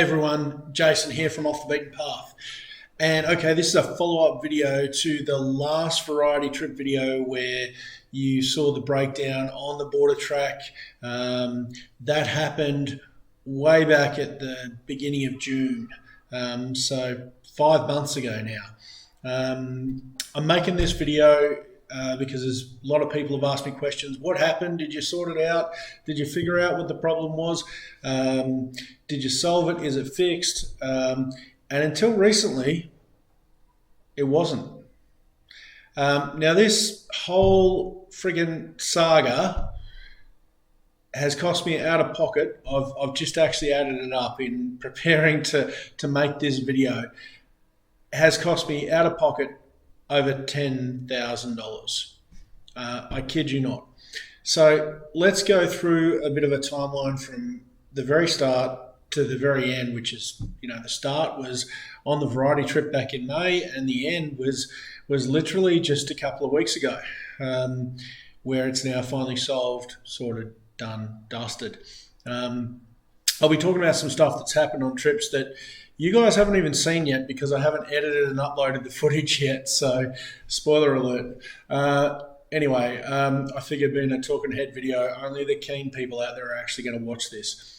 Hey everyone, Jason here from Off the Beaten Path. And okay, this is a follow-up video to the last variety trip video where you saw the breakdown on the border track. That happened way back at the beginning of June, so 5 months ago now. I'm making this video because there's a lot of people have asked me questions. What happened? Did you sort it out? Did you figure out what the problem was? Did you solve it? Is it fixed? And until recently, it wasn't. Now, this whole friggin' saga has cost me out of pocket. I've just actually added it up in preparing to make this video. It has cost me out of pocket over $10,000. I kid you not. So let's go through a bit of a timeline from the very start to the very end, which is, the start was on the variety trip back in May, and the end was literally just a couple of weeks ago, where it's now finally solved, sorted, done, dusted. I'll be talking about some stuff that's happened on trips that you guys haven't even seen yet because I haven't edited and uploaded the footage yet, so spoiler alert. Anyway, I figured being a talking head video, only the keen people out there are actually going to watch this.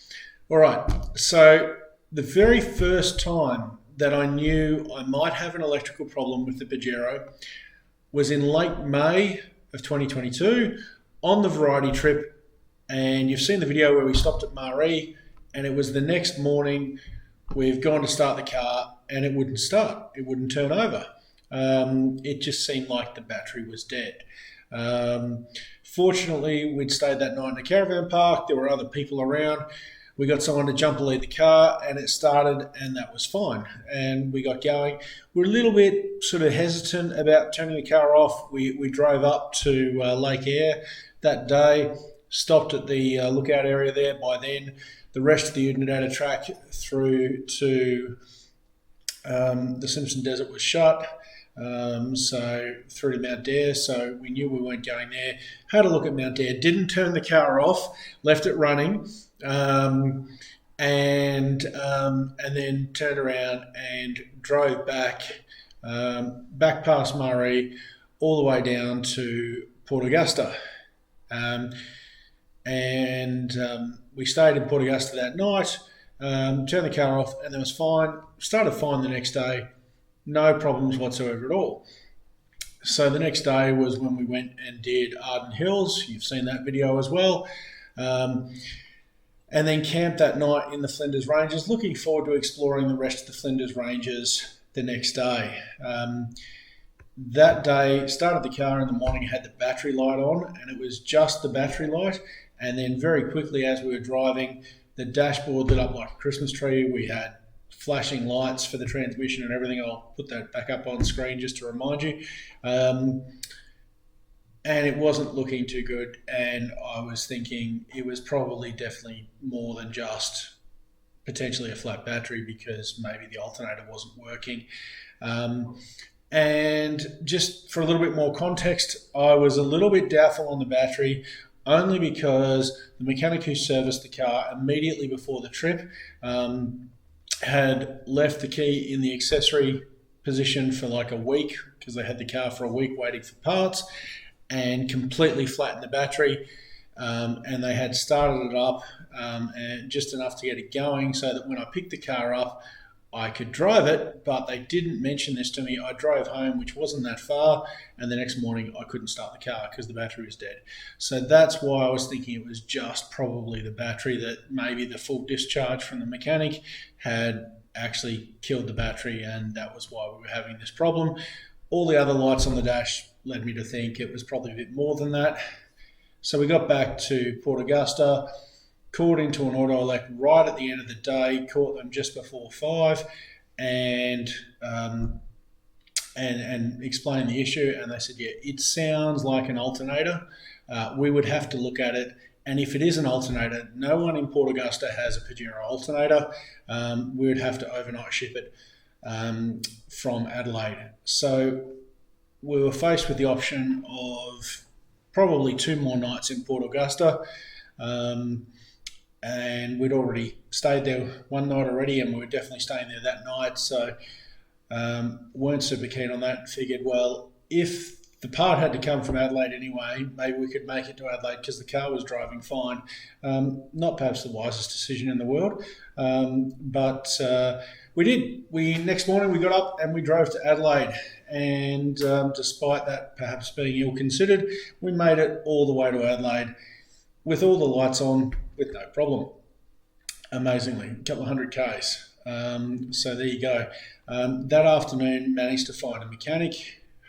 All right, so the very first time that I knew I might have an electrical problem with the Pajero was in late May of 2022 on the variety trip, and you've seen the video where we stopped at Maree, and it was the next morning. We've gone to start the car and it wouldn't start. It wouldn't turn over. It just seemed like the battery was dead. Fortunately, we'd stayed that night in a caravan park. There were other people around. We got someone to jump lead the car and it started, and that was fine. And we got going. We're a little bit sort of hesitant about turning the car off. We drove up to Lake Eyre that day, stopped at the lookout area there. By then, the rest of the Unadilla track through to the Simpson Desert was shut, so through to Mount Dare, so we knew we weren't going there. Had a look at Mount Dare, didn't turn the car off, left it running, and then turned around and drove back past Maree, all the way down to Port Augusta. We stayed in Port Augusta that night, turned the car off, and then was fine. Started fine the next day, no problems whatsoever at all. So the next day was when we went and did Arden Hills. You've seen that video as well. And then camped that night in the Flinders Ranges, looking forward to exploring the rest of the Flinders Ranges the next day. That day, started the car in the morning, had the battery light on, and it was just the battery light. And then very quickly, as we were driving, the dashboard lit up like a Christmas tree. We had flashing lights for the transmission and everything. I'll put that back up on screen just to remind you. And it wasn't looking too good. And I was thinking it was probably definitely more than just potentially a flat battery, because maybe the alternator wasn't working. And just for a little bit more context, I was a little bit doubtful on the battery, only because the mechanic who serviced the car immediately before the trip had left the key in the accessory position for like a week, because they had the car for a week waiting for parts, and completely flattened the battery. And they had started it up and just enough to get it going so that when I picked the car up, I could drive it, but they didn't mention this to me. I drove home, which wasn't that far, and the next morning I couldn't start the car because the battery was dead. So that's why I was thinking it was just probably the battery, that maybe the full discharge from the mechanic had actually killed the battery, and that was why we were having this problem. All the other lights on the dash led me to think it was probably a bit more than that. So we got back to Port Augusta, called into an auto elect right at the end of the day, caught them just before 5, and explained the issue. And they said, yeah, it sounds like an alternator. We would have to look at it. And if it is an alternator, no one in Port Augusta has a Pajero alternator. We would have to overnight ship it from Adelaide. So we were faced with the option of probably 2 more nights in Port Augusta. and we'd already stayed there one night already, and we were definitely staying there that night. So weren't super keen on that. Figured, well, if the part had to come from Adelaide anyway, maybe we could make it to Adelaide because the car was driving fine. Not perhaps the wisest decision in the world, but we did. Next morning we got up and we drove to Adelaide, and despite that perhaps being ill-considered, we made it all the way to Adelaide with all the lights on, with no problem. Amazingly, a couple of 100 Ks. So there you go. That afternoon, managed to find a mechanic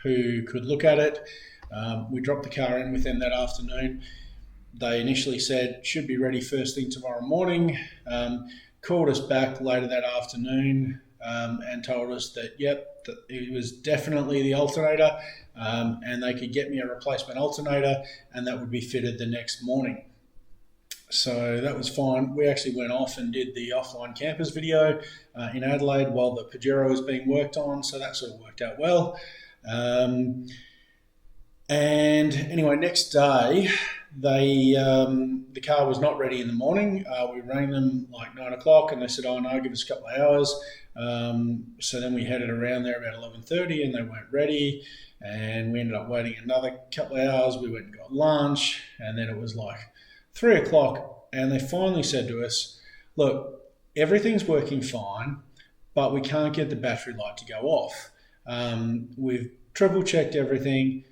who could look at it. We dropped the car in with them that afternoon. They initially said should be ready first thing tomorrow morning. Called us back later that afternoon and told us that that it was definitely the alternator, and they could get me a replacement alternator, and that would be fitted the next morning. So that was fine. We actually went off and did the offline campers video in Adelaide while the Pajero was being worked on, so that sort of worked out well. And anyway, next day, the car was not ready in the morning. We rang them like 9 o'clock, and they said, "Oh no, give us a couple of hours." So then we headed around there about 11:30, and they weren't ready. And we ended up waiting another couple of hours. We went and got lunch, and then it was like 3 o'clock, and they finally said to us, "Look, everything's working fine, but we can't get the battery light to go off. We've triple checked everything.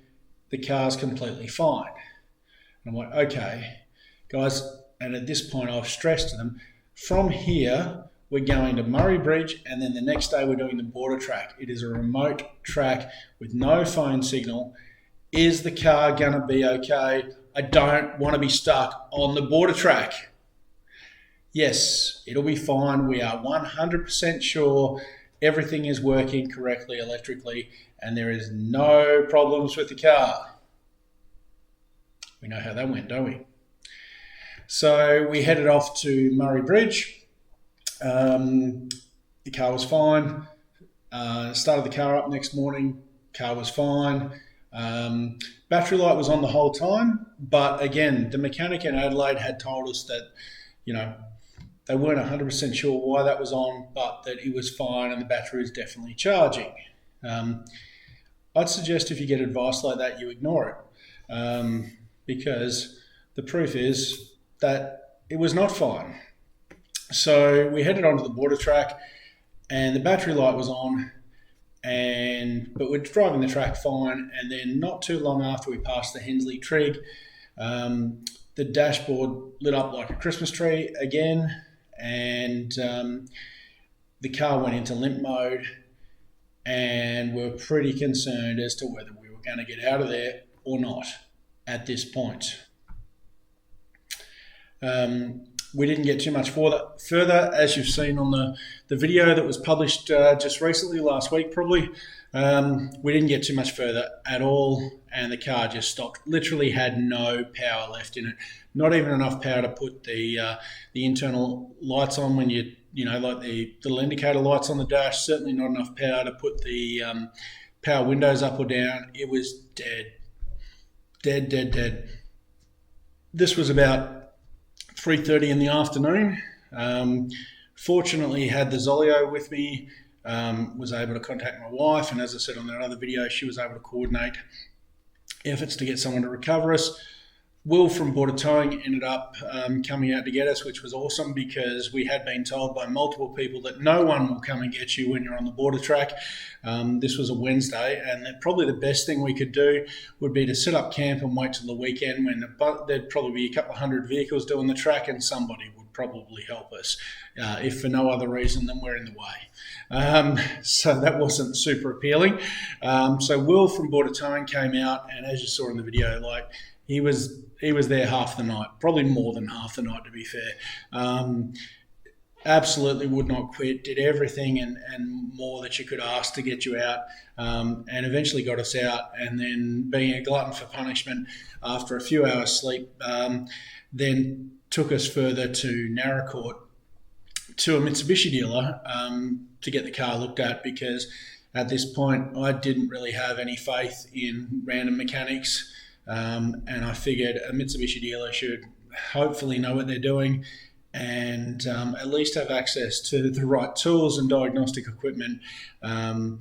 The car's completely fine." And I'm like, "Okay, guys." And at this point, I've stressed to them, from here, we're going to Murray Bridge, and then the next day we're doing the border track. It is a remote track with no phone signal. Is the car going to be okay? I don't want to be stuck on the border track. Yes, it'll be fine. We are 100% sure everything is working correctly electrically, and there is no problems with the car. We know how that went, don't we? So we headed off to Murray Bridge. The car was fine. Started the car up next morning. Car was fine. Battery light was on the whole time, but again, the mechanic in Adelaide had told us that, they weren't 100% sure why that was on, but that it was fine and the battery was definitely charging. I'd suggest if you get advice like that, you ignore it, because the proof is that it was not fine. So we headed onto the border track, and the battery light was on, but we're driving the track fine, and then not too long after we passed the Hensley Trig, the dashboard lit up like a Christmas tree again, and the car went into limp mode, and we're pretty concerned as to whether we were going to get out of there or not at this point. We didn't get too much further, as you've seen on the video that was published just recently, last week probably. We didn't get too much further at all, and the car just stopped. Literally had no power left in it. Not even enough power to put the internal lights on when like the little indicator lights on the dash. Certainly not enough power to put the power windows up or down. It was dead. This was about 3:30 in the afternoon. Fortunately, had the Zolio with me, was able to contact my wife, and as I said on that other video, she was able to coordinate efforts to get someone to recover us. Will from Border Towing ended up coming out to get us, which was awesome because we had been told by multiple people that no one will come and get you when you're on the border track. This was a Wednesday, and probably the best thing we could do would be to set up camp and wait till the weekend when there'd probably be a couple of hundred vehicles doing the track, and somebody would probably help us, if for no other reason than we're in the way. So that wasn't super appealing. So Will from Border Towing came out, and as you saw in the video, he was there half the night, probably more than half the night to be fair. Absolutely would not quit, did everything and more that you could ask to get you out, and eventually got us out, and then being a glutton for punishment after a few hours sleep, then took us further to Naracoorte to a Mitsubishi dealer to get the car looked at, because at this point I didn't really have any faith in random mechanics. And I figured a Mitsubishi dealer should hopefully know what they're doing. and at least have access to the right tools and diagnostic equipment, and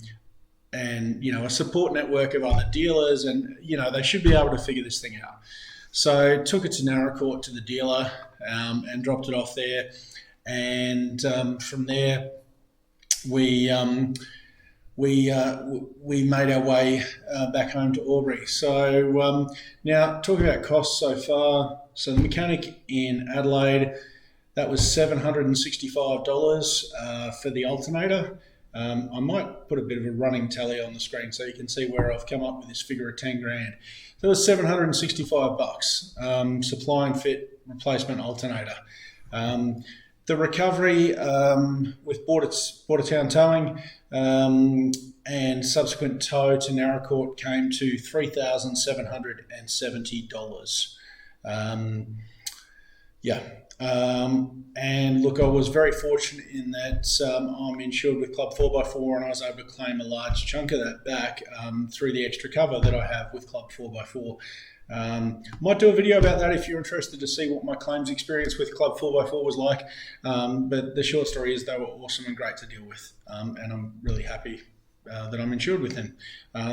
a support network of other dealers, and they should be able to figure this thing out. So took it to Naracoorte, to the dealer, and dropped it off there, and from there we made our way back home to Albury. So now talking about costs so far. So the mechanic in Adelaide, that was $765 for the alternator. I might put a bit of a running tally on the screen so you can see where I've come up with this figure of 10 grand. So it was $765, supply and fit replacement alternator. The recovery with Bordertown Towing and subsequent tow to Naracoorte came to $3,770. And look, I was very fortunate in that I'm insured with Club 4x4, and I was able to claim a large chunk of that back through the extra cover that I have with Club 4x4. Might do a video about that if you're interested to see what my claims experience with Club 4x4 was like. But the short story is they were awesome and great to deal with, and I'm really happy that I'm insured with them.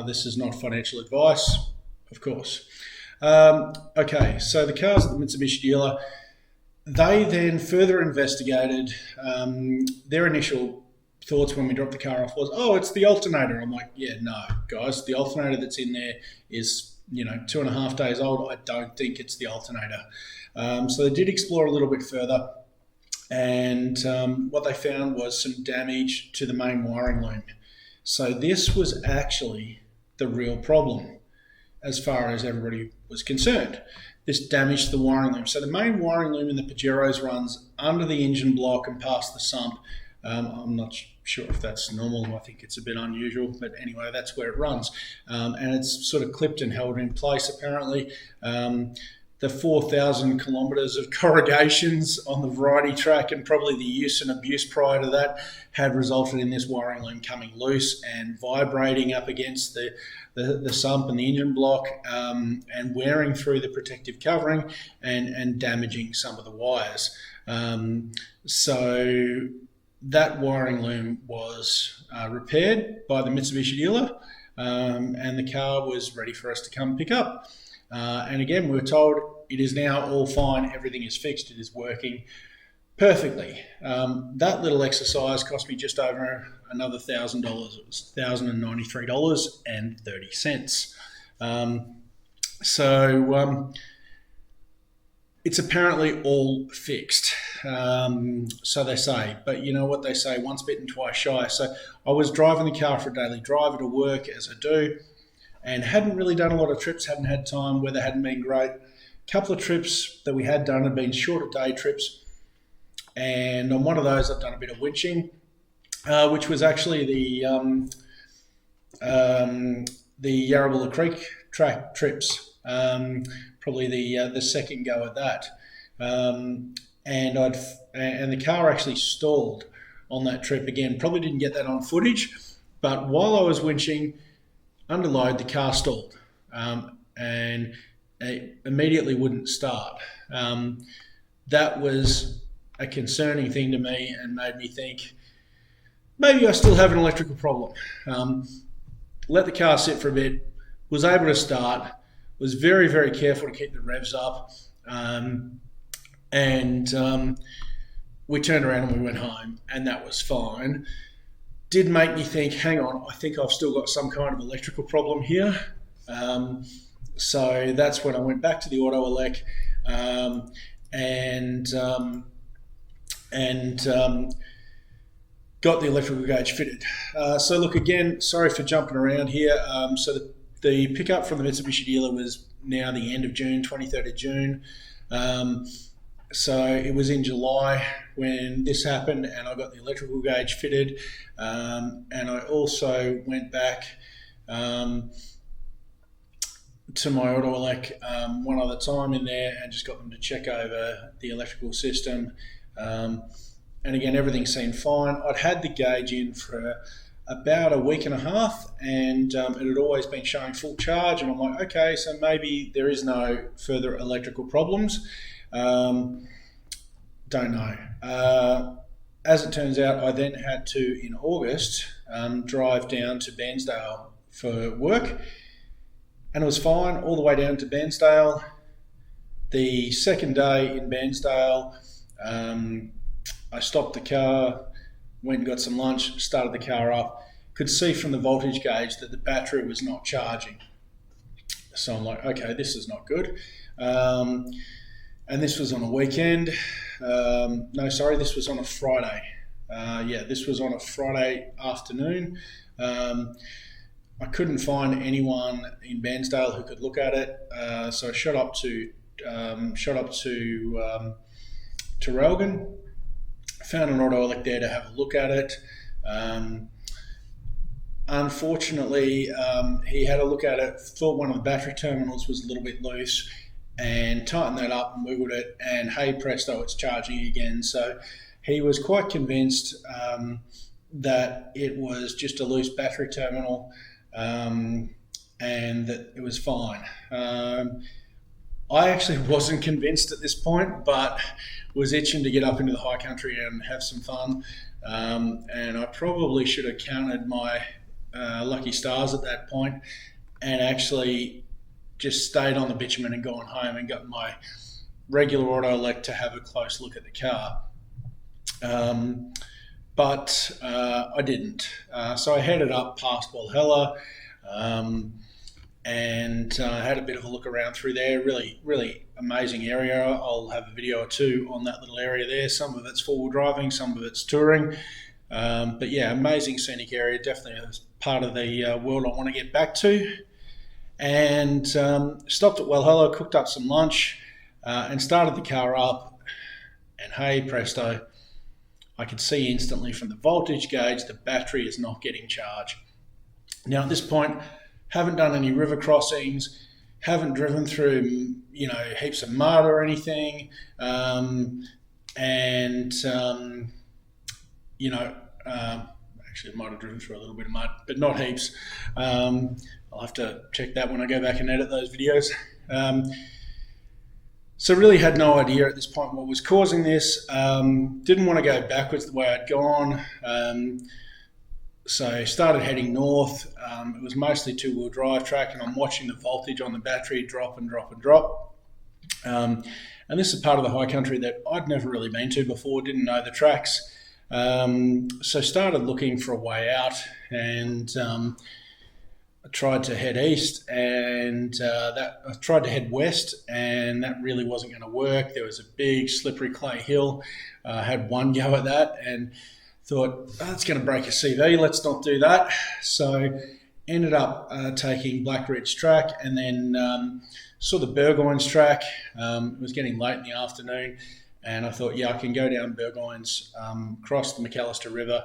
This is not financial advice, of course. Okay, so the car's at the Mitsubishi dealer. They then further investigated. Their initial thoughts when we dropped the car off was, oh, it's the alternator. I'm like, yeah, no, guys, the alternator that's in there is 2.5 days old. I don't think it's the alternator. So they did explore a little bit further, and what they found was some damage to the main wiring loom. So this was actually the real problem as far as everybody was concerned. This damaged the wiring loom. So the main wiring loom in the Pajeros runs under the engine block and past the sump. I'm not sure if that's normal. I think it's a bit unusual, but anyway, that's where it runs. And it's sort of clipped and held in place, apparently. The 4,000 kilometres of corrugations on the variety track and probably the use and abuse prior to that had resulted in this wiring loom coming loose and vibrating up against the sump and the engine block, and wearing through the protective covering and damaging some of the wires. So that wiring loom was repaired by the Mitsubishi dealer, and the car was ready for us to come pick up. And again, we were told it is now all fine, everything is fixed, it is working perfectly. That little exercise cost me just over another $1,000. It was $1,093.30. So it's apparently all fixed. So they say, but you know what they say, once bitten, twice shy. So I was driving the car for a daily driver to work, as I do, and hadn't really done a lot of trips, hadn't had time, weather hadn't been great. A couple of trips that we had done had been shorter day trips, and on one of those I've done a bit of winching, which was actually the Yarrawilla Creek track trips, probably the second go at that. And the car actually stalled on that trip again. Probably didn't get that on footage, but while I was winching, under load, the car stalled, and it immediately wouldn't start. That was a concerning thing to me and made me think, maybe I still have an electrical problem. Let the car sit for a bit, was able to start, was very, very careful to keep the revs up, and we turned around and we went home, and that was fine. Did make me think, hang on, I think I've still got some kind of electrical problem here. So that's when I went back to the Auto Elec, and got the electrical gauge fitted. So look, again, sorry for jumping around here. So the pickup from the Mitsubishi dealer was now the end of June, 23rd of June. So it was in July when this happened, and I got the electrical gauge fitted, and I also went back to my Auto Elec one other time in there and just got them to check over the electrical system, and again, everything seemed fine. I'd had the gauge in for about a week and a half, and it had always been showing full charge, and I'm like, okay, so maybe there is no further electrical problems. Don't know. As it turns out, I then had to, in August, drive down to Bairnsdale for work, and it was fine all the way down to Bairnsdale. The second day in Bairnsdale, I stopped the car, went and got some lunch, started the car up, could see from the voltage gauge that the battery was not charging. So I'm like, okay, this is not good. And this was on a weekend. This was on a Friday. This was on a Friday afternoon. I couldn't find anyone in Bairnsdale who could look at it, so I shot up to Traralgon, found an auto elect there to have a look at it. Unfortunately, he had a look at it, thought one of the battery terminals was a little bit loose, and tightened that up and wiggled it, and hey presto, it's charging again. So he was quite convinced that it was just a loose battery terminal, and that it was fine. I actually wasn't convinced at this point, but was itching to get up into the high country and have some fun. And I probably should have counted my lucky stars at that point and actually just stayed on the bitumen and gone home and got my regular auto elect to have a close look at the car. But I didn't. So I headed up past Walhalla, and had a bit of a look around through there. Really, really amazing area. I'll have a video or two on that little area there. Some of it's four-wheel driving, some of it's touring. But yeah, amazing scenic area. Definitely a part of the world I want to get back to. And stopped at Walhalla, cooked up some lunch, and started the car up. And hey presto, I could see instantly from the voltage gauge the battery is not getting charged. Now at this point, haven't done any river crossings, haven't driven through, heaps of mud or anything, actually I might have driven through a little bit of mud, but not heaps. I'll have to check that when I go back and edit those videos. So really had no idea at this point what was causing this. Didn't want to go backwards the way I'd gone. So started heading north. It was mostly two-wheel drive track, and I'm watching the voltage on the battery drop and drop and drop. And this is part of the high country that I'd never really been to before, didn't know the tracks. So started looking for a way out, and I tried to head east, and I tried to head west, and that really wasn't going to work. There was a big slippery clay hill. I had one go at that and thought, it's going to break a CV, let's not do that. So ended up taking Black Ridge track, and then saw the Burgoynes track. It was getting late in the afternoon, and I thought, I can go down Burgoynes, cross the McAllister River,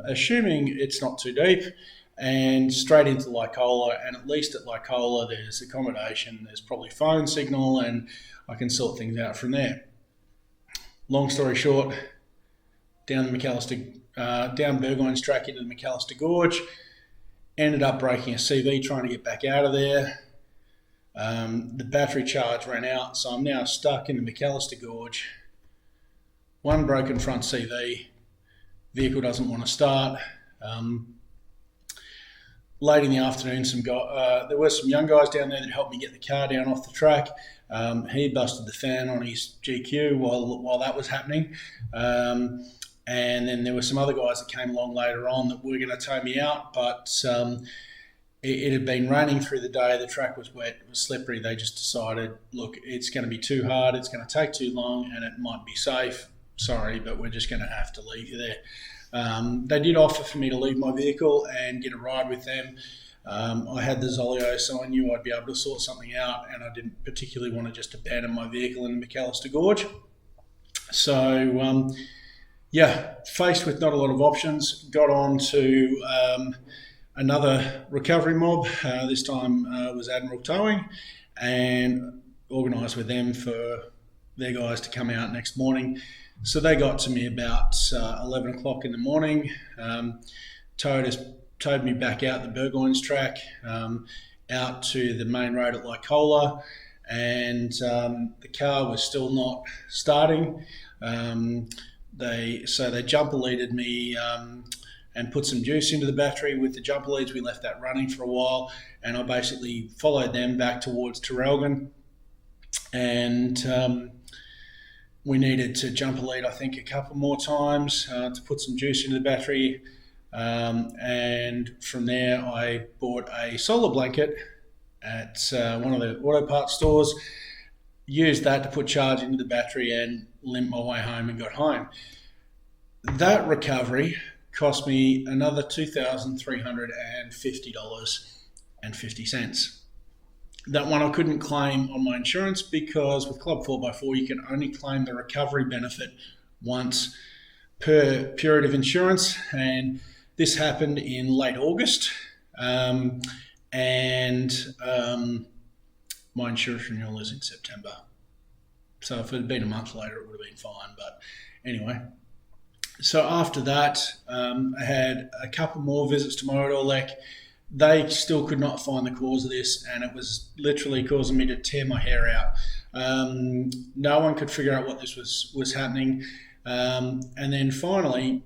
assuming it's not too deep, and straight into Lycola. And at least at Lycola there's accommodation, there's probably phone signal, and I can sort things out from there. Long story short, down Burgoynes track into the McAllister Gorge, ended up breaking a CV trying to get back out of there. The battery charge ran out, so I'm now stuck in the McAllister Gorge. One broken front CV, vehicle doesn't want to start. Late in the afternoon, there were some young guys down there that helped me get the car down off the track. He busted the fan on his GQ while that was happening. And then there were some other guys that came along later on that were going to tow me out, but it had been raining through the day, the track was wet, it was slippery. They just decided, look, it's going to be too hard, it's going to take too long, and it might be safe. Sorry, but we're just going to have to leave you there. They did offer for me to leave my vehicle and get a ride with them. I had the Zolio, so I knew I'd be able to sort something out, and I didn't particularly want to just abandon my vehicle in the McAllister Gorge. So, faced with not a lot of options, got on to another recovery mob. This time was Admiral Towing, and organised with them for their guys to come out next morning. So they got to me about 11 o'clock in the morning, towed me back out the Burgoynes track, out to the main road at Lycola, and the car was still not starting. They jumper leaded me and put some juice into the battery with the jumper leads. We left that running for a while, and I basically followed them back towards Traralgon, and we needed to jumper lead, I think, a couple more times to put some juice into the battery. And from there, I bought a solar blanket at one of the auto parts stores, used that to put charge into the battery, and limped my way home and got home. That recovery cost me another $2,350.50. That one I couldn't claim on my insurance because with Club 4x4 you can only claim the recovery benefit once per period of insurance, and this happened in late August, and my insurance renewal is in September. So if it had been a month later, it would have been fine. But anyway, so after that, I had a couple more visits to my auto-elec. They still could not find the cause of this, and it was literally causing me to tear my hair out. No one could figure out what this was happening. And then finally,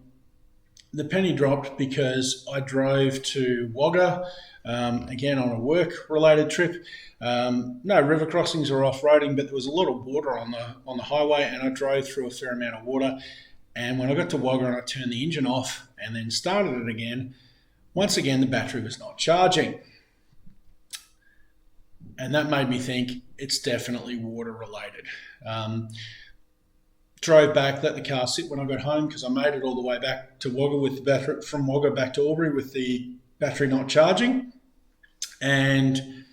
the penny dropped because I drove to Wagga, again on a work-related trip. No river crossings or off-roading, but there was a lot of water on the highway, and I drove through a fair amount of water. And when I got to Wagga and I turned the engine off and then started it again, once again the battery was not charging. And that made me think it's definitely water-related. Drove back, let the car sit when I got home because I made it all the way back to Wagga with the battery, from Wagga back to Albury with the battery not charging, and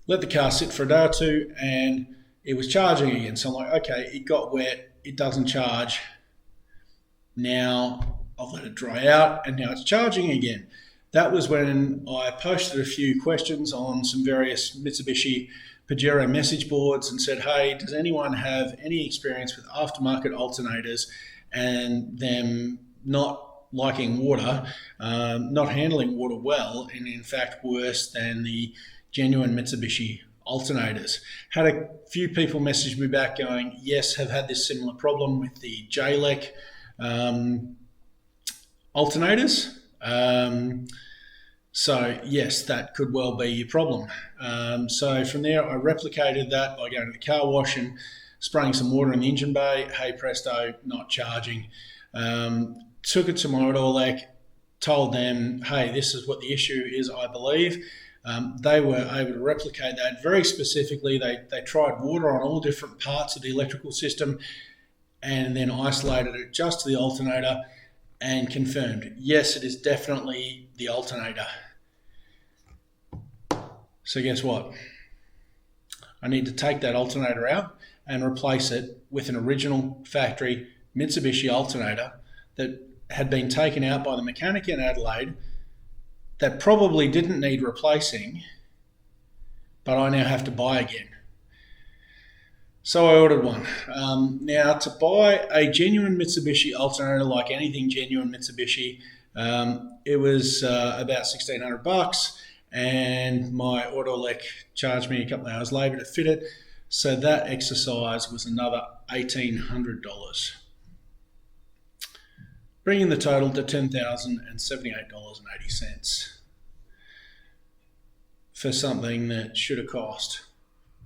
let the car sit for a day or two, and it was charging again. So I'm like, okay, it got wet, it doesn't charge. Now I've let it dry out, and now it's charging again. That was when I posted a few questions on some various Mitsubishi Pajero message boards and said, hey, does anyone have any experience with aftermarket alternators and them not liking water, not handling water well, and in fact worse than the genuine Mitsubishi alternators? Had a few people message me back going, yes, have had this similar problem with the JLEC alternators. So yes, that could well be your problem. So from there, I replicated that by going to the car wash and spraying some water in the engine bay. Hey presto, not charging. Took it to my auto-elec, told them, hey, this is what the issue is, I believe. They were able to replicate that very specifically. They tried water on all different parts of the electrical system and then isolated it just to the alternator and confirmed, yes, it is definitely the alternator. So guess what? I need to take that alternator out and replace it with an original factory Mitsubishi alternator that had been taken out by the mechanic in Adelaide that probably didn't need replacing, but I now have to buy again. So I ordered one. Now, to buy a genuine Mitsubishi alternator, like anything genuine Mitsubishi, it was about $1,600, and my auto-elec charged me a couple of hours later to fit it. So that exercise was another $1,800, bringing the total to $10,078.80 for something that should have cost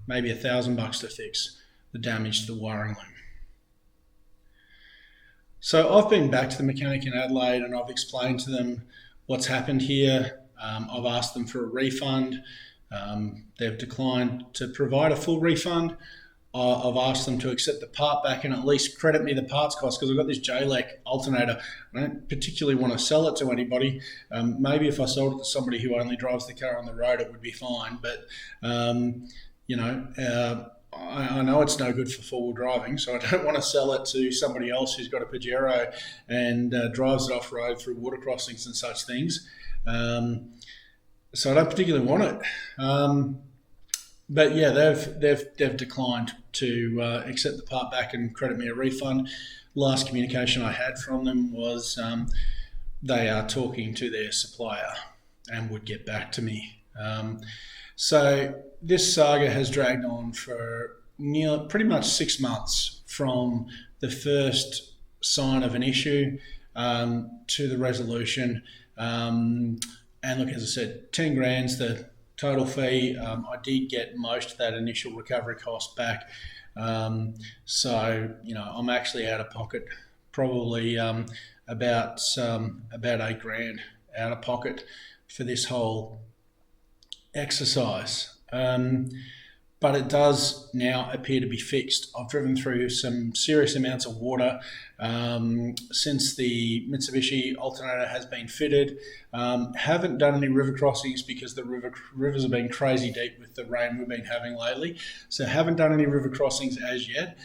maybe $1,000 to fix the damage to the wiring loom. So I've been back to the mechanic in Adelaide and I've explained to them what's happened here. I've asked them for a refund. They've declined to provide a full refund. I've asked them to accept the part back and at least credit me the parts cost because I've got this JLEC alternator. I don't particularly want to sell it to anybody. Maybe if I sold it to somebody who only drives the car on the road, it would be fine. But, I know it's no good for four-wheel driving, so I don't want to sell it to somebody else who's got a Pajero and drives it off-road through water crossings and such things. So I don't particularly want it. But yeah, they've declined to accept the part back and credit me a refund. Last communication I had from them was they are talking to their supplier and would get back to me. So this saga has dragged on for pretty much 6 months from the first sign of an issue to the resolution. And look, as I said, 10 grand's the total fee. I did get most of that initial recovery cost back. So, I'm actually out of pocket, probably about 8 grand out of pocket for this whole exercise. But it does now appear to be fixed. I've driven through some serious amounts of water since the Mitsubishi alternator has been fitted. Haven't done any river crossings because the rivers have been crazy deep with the rain we've been having lately. So haven't done any river crossings as yet.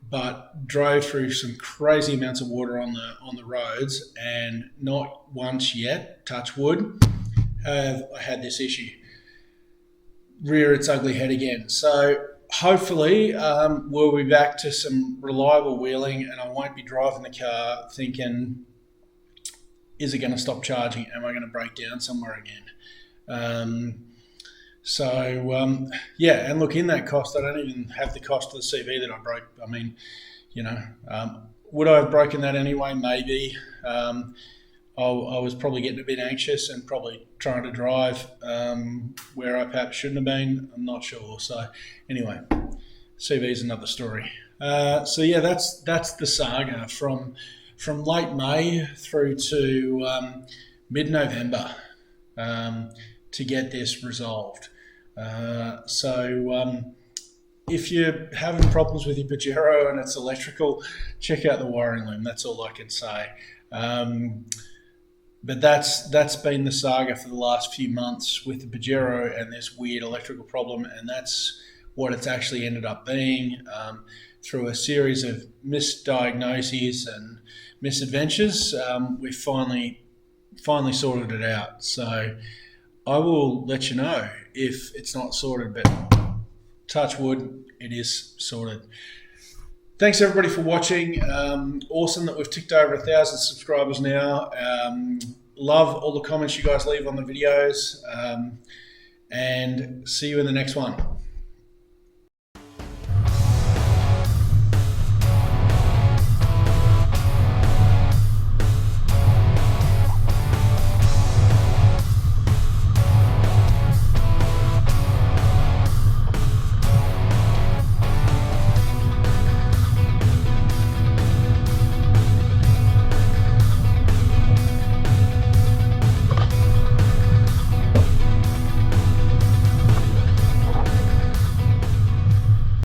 But drove through some crazy amounts of water on the roads, and not once yet, touch wood, have I had this issue rear its ugly head again. So hopefully we'll be back to some reliable wheeling, and I won't be driving the car thinking, is it going to stop charging? Am I going to break down somewhere again? Yeah, and look, in that cost, I don't even have the cost of the CV that I broke. I mean, would I have broken that anyway? Maybe. I was probably getting a bit anxious and probably trying to drive where I perhaps shouldn't have been. I'm not sure. So anyway, CV is another story. So yeah, that's the saga from late May through to mid-November to get this resolved. If you're having problems with your Pajero and it's electrical, check out the wiring loom. That's all I can say. But that's been the saga for the last few months with the Pajero and this weird electrical problem, and that's what it's actually ended up being through a series of misdiagnoses and misadventures. We finally sorted it out. So I will let you know if it's not sorted, but touch wood, it is sorted. Thanks everybody for watching. Awesome that we've ticked over 1,000 subscribers now. Love all the comments you guys leave on the videos, and see you in the next one.